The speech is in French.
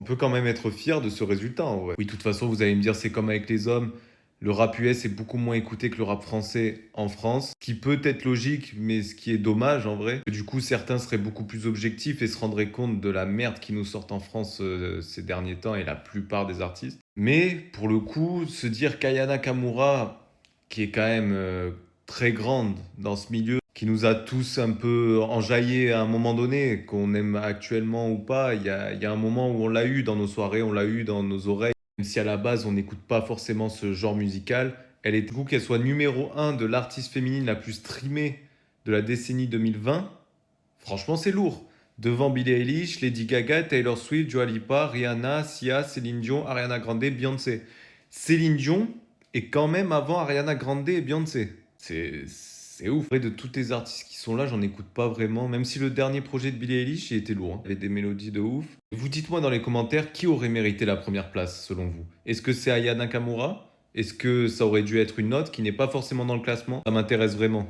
On peut quand même être fier de ce résultat en vrai. Oui, de toute façon, vous allez me dire, c'est comme avec les hommes. Le rap US est beaucoup moins écouté que le rap français en France, ce qui peut être logique, mais ce qui est dommage en vrai. Du coup, certains seraient beaucoup plus objectifs et se rendraient compte de la merde qui nous sort en France ces derniers temps et la plupart des artistes. Mais pour le coup, se dire qu'Aya Nakamura, qui est quand même très grande dans ce milieu, qui nous a tous un peu enjaillé à un moment donné, qu'on aime actuellement ou pas, il y a un moment où on l'a eu dans nos soirées, on l'a eu dans nos oreilles. Même si à la base on n'écoute pas forcément ce genre musical, elle est du coup qu'elle soit numéro un de l'artiste féminine la plus streamée de la décennie 2020, franchement c'est lourd. Devant Billie Eilish, Lady Gaga, Taylor Swift, Dua Lipa, Rihanna, Sia, Céline Dion, Ariana Grande, Beyoncé. Céline Dion est quand même avant Ariana Grande et Beyoncé. C'est ouf. Après, de tous les artistes qui sont là, j'en écoute pas vraiment. Même si le dernier projet de Billie Eilish, il était lourd, hein. Il y avait des mélodies de ouf. Vous dites-moi dans les commentaires qui aurait mérité la première place selon vous. Est-ce que c'est Aya Nakamura? Est-ce que ça aurait dû être une autre qui n'est pas forcément dans le classement? Ça m'intéresse vraiment.